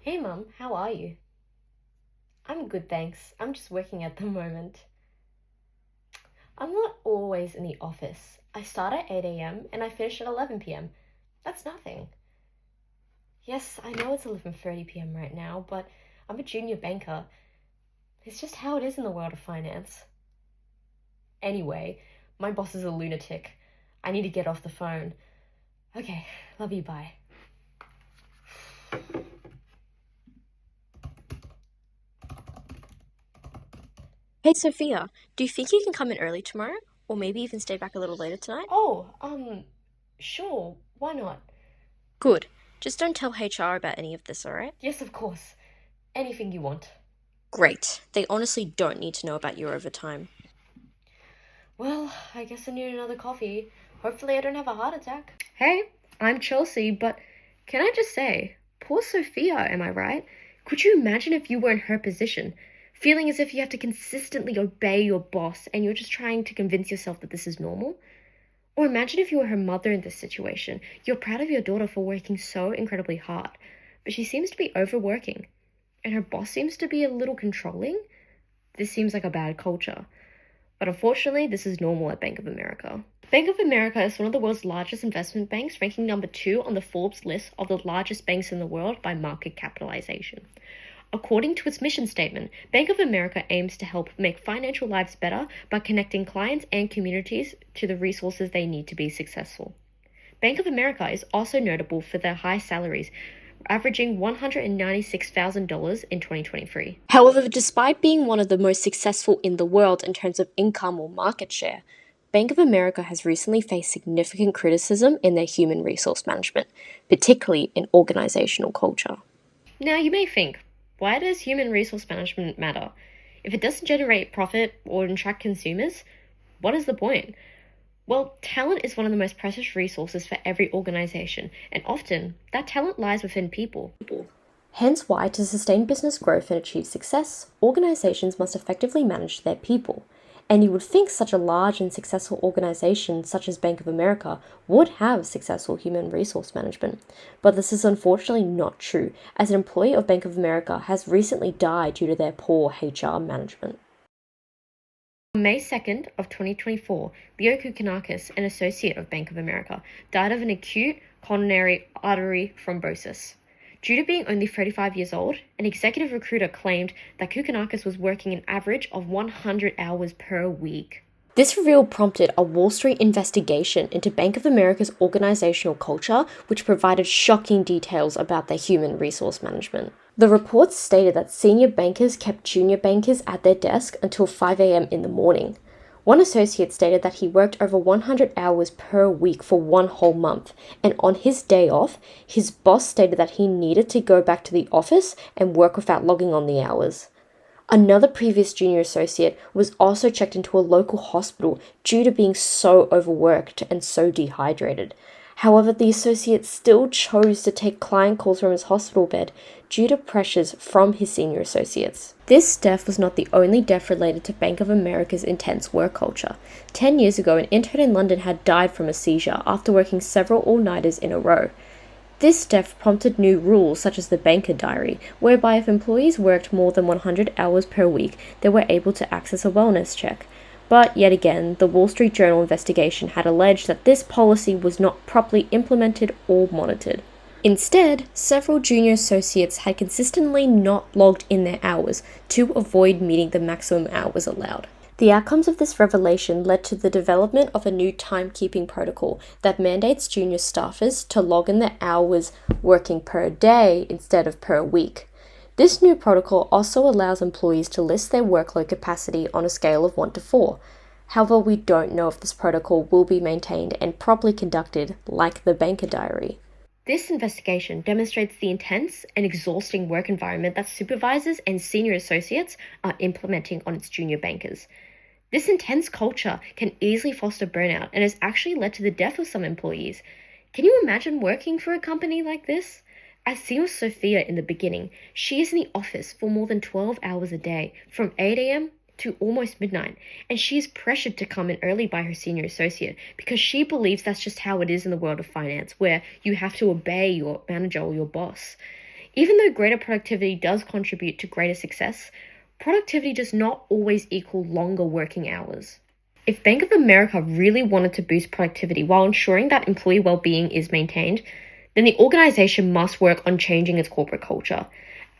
Hey Mum, how are you? I'm good, thanks. I'm just working at the moment. I'm not always in the office. I start at 8 a.m. and I finish at 11 p.m. That's nothing. Yes, I know it's 11:30 p.m. right now, but I'm a junior banker. It's just how it is in the world of finance. Anyway, my boss is a lunatic. I need to get off the phone. Okay, love you, bye. Hey Sophia, do you think you can come in early tomorrow? Or maybe even stay back a little later tonight? Oh, sure, why not? Good. Just don't tell HR about any of this, alright? Yes, of course. Anything you want. Great. They honestly don't need to know about your overtime. Well, I guess I need another coffee. Hopefully, I don't have a heart attack. Hey, I'm Chelsea, but can I just say, poor Sophia, am I right? Could you imagine if you were in her position? Feeling as if you have to consistently obey your boss and you're just trying to convince yourself that this is normal? Or imagine if you were her mother in this situation. You're proud of your daughter for working so incredibly hard, but she seems to be overworking, and her boss seems to be a little controlling. This seems like a bad culture. But unfortunately, this is normal at Bank of America. Bank of America is one of the world's largest investment banks, ranking number 2 on the Forbes list of the largest banks in the world by market capitalization. According to its mission statement, Bank of America aims to help make financial lives better by connecting clients and communities to the resources they need to be successful. Bank of America is also notable for their high salaries, averaging $196,000 in 2023. However, despite being one of the most successful in the world in terms of income or market share, Bank of America has recently faced significant criticism in their human resource management, particularly in organizational culture. Now, you may think, why does human resource management matter? If it doesn't generate profit or attract consumers, what is the point? Well, talent is one of the most precious resources for every organization, and often that talent lies within people. Hence why, to sustain business growth and achieve success, organizations must effectively manage their people. And you would think such a large and successful organization such as Bank of America would have successful human resource management. But this is unfortunately not true, as an employee of Bank of America has recently died due to their poor HR management. On May 2nd of 2024, Leo Koukourakis, an associate of Bank of America, died of an acute coronary artery thrombosis. Due to being only 35 years old, an executive recruiter claimed that Koukourakis was working an average of 100 hours per week. This reveal prompted a Wall Street investigation into Bank of America's organizational culture, which provided shocking details about their human resource management. The reports stated that senior bankers kept junior bankers at their desk until 5 a.m. in the morning. One associate stated that he worked over 100 hours per week for one whole month, and on his day off, his boss stated that he needed to go back to the office and work without logging on the hours. Another previous junior associate was also checked into a local hospital due to being so overworked and so dehydrated. However, the associate still chose to take client calls from his hospital bed due to pressures from his senior associates. This death was not the only death related to Bank of America's intense work culture. 10 years ago, an intern in London had died from a seizure after working several all-nighters in a row. This death prompted new rules such as the banker diary, whereby if employees worked more than 100 hours per week, they were able to access a wellness check. But yet again, the Wall Street Journal investigation had alleged that this policy was not properly implemented or monitored. Instead, several junior associates had consistently not logged in their hours to avoid meeting the maximum hours allowed. The outcomes of this revelation led to the development of a new timekeeping protocol that mandates junior staffers to log in their hours working per day instead of per week. This new protocol also allows employees to list their workload capacity on a scale of 1 to 4. However, we don't know if this protocol will be maintained and properly conducted like the banker diary. This investigation demonstrates the intense and exhausting work environment that supervisors and senior associates are implementing on its junior bankers. This intense culture can easily foster burnout and has actually led to the death of some employees. Can you imagine working for a company like this? As seen with Sophia in the beginning, she is in the office for more than 12 hours a day, from 8 a.m. to almost midnight, and she is pressured to come in early by her senior associate because she believes that's just how it is in the world of finance, where you have to obey your manager or your boss. Even though greater productivity does contribute to greater success, productivity does not always equal longer working hours. If Bank of America really wanted to boost productivity while ensuring that employee well-being is maintained, then the organization must work on changing its corporate culture.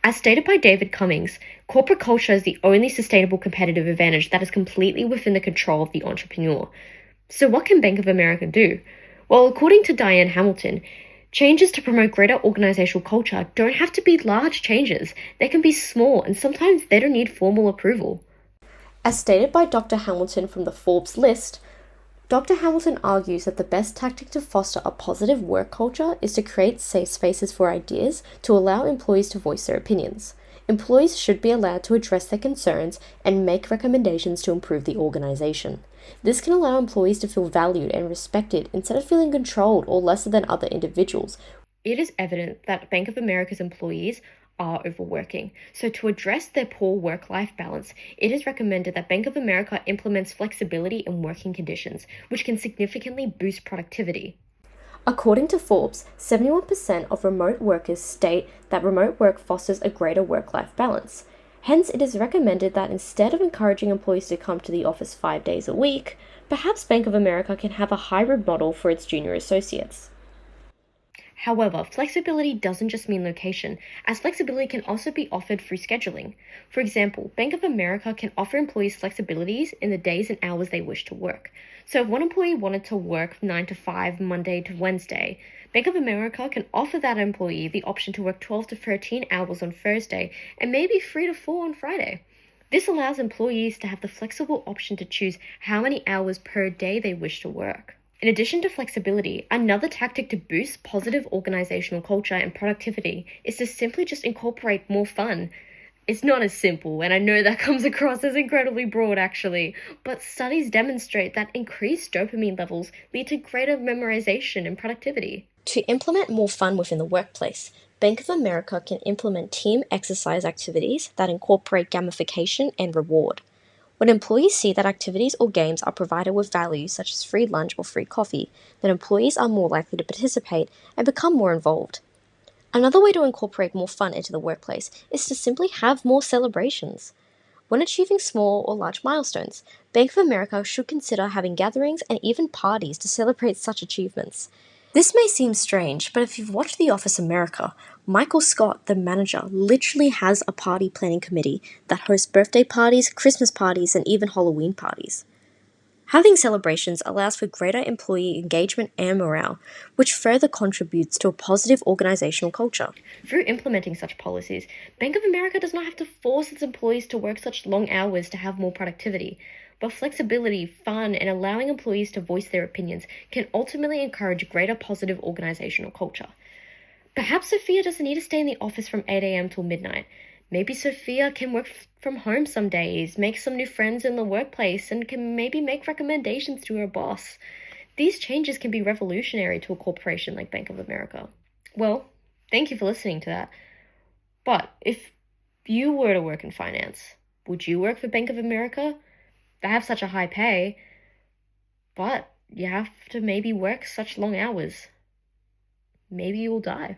As stated by David Cummings, corporate culture is the only sustainable competitive advantage that is completely within the control of the entrepreneur. So what can Bank of America do? Well, according to Diane Hamilton, changes to promote greater organizational culture don't have to be large changes. They can be small, and sometimes they don't need formal approval. As stated by Dr. Hamilton from the Forbes list, Dr. Hamilton argues that the best tactic to foster a positive work culture is to create safe spaces for ideas to allow employees to voice their opinions. Employees should be allowed to address their concerns and make recommendations to improve the organization. This can allow employees to feel valued and respected instead of feeling controlled or lesser than other individuals. It is evident that Bank of America's employees are overworking. So to address their poor work-life balance, it is recommended that Bank of America implements flexibility in working conditions, which can significantly boost productivity. According to Forbes, 71% of remote workers state that remote work fosters a greater work-life balance. Hence, it is recommended that instead of encouraging employees to come to the office 5 days a week, perhaps Bank of America can have a hybrid model for its junior associates. However, flexibility doesn't just mean location, as flexibility can also be offered through scheduling. For example, Bank of America can offer employees flexibilities in the days and hours they wish to work. So if one employee wanted to work 9 to 5 Monday to Wednesday, Bank of America can offer that employee the option to work 12 to 13 hours on Thursday and maybe 3 to 4 on Friday. This allows employees to have the flexible option to choose how many hours per day they wish to work. In addition to flexibility, another tactic to boost positive organizational culture and productivity is to simply just incorporate more fun. It's not as simple, and I know that comes across as incredibly broad actually, but studies demonstrate that increased dopamine levels lead to greater memorization and productivity. To implement more fun within the workplace, Bank of America can implement team exercise activities that incorporate gamification and reward. When employees see that activities or games are provided with value such as free lunch or free coffee, then employees are more likely to participate and become more involved. Another way to incorporate more fun into the workplace is to simply have more celebrations. When achieving small or large milestones, Bank of America should consider having gatherings and even parties to celebrate such achievements. This may seem strange, but if you've watched The Office America, Michael Scott, the manager, literally has a party planning committee that hosts birthday parties, Christmas parties, and even Halloween parties. Having celebrations allows for greater employee engagement and morale, which further contributes to a positive organizational culture. Through implementing such policies, Bank of America does not have to force its employees to work such long hours to have more productivity. But flexibility, fun, and allowing employees to voice their opinions can ultimately encourage greater positive organizational culture. Perhaps Sophia doesn't need to stay in the office from 8 a.m. till midnight. Maybe Sophia can work from home some days, make some new friends in the workplace, and can maybe make recommendations to her boss. These changes can be revolutionary to a corporation like Bank of America. Well, thank you for listening to that. But if you were to work in finance, would you work for Bank of America? They have such a high pay, but you have to maybe work such long hours. Maybe you will die.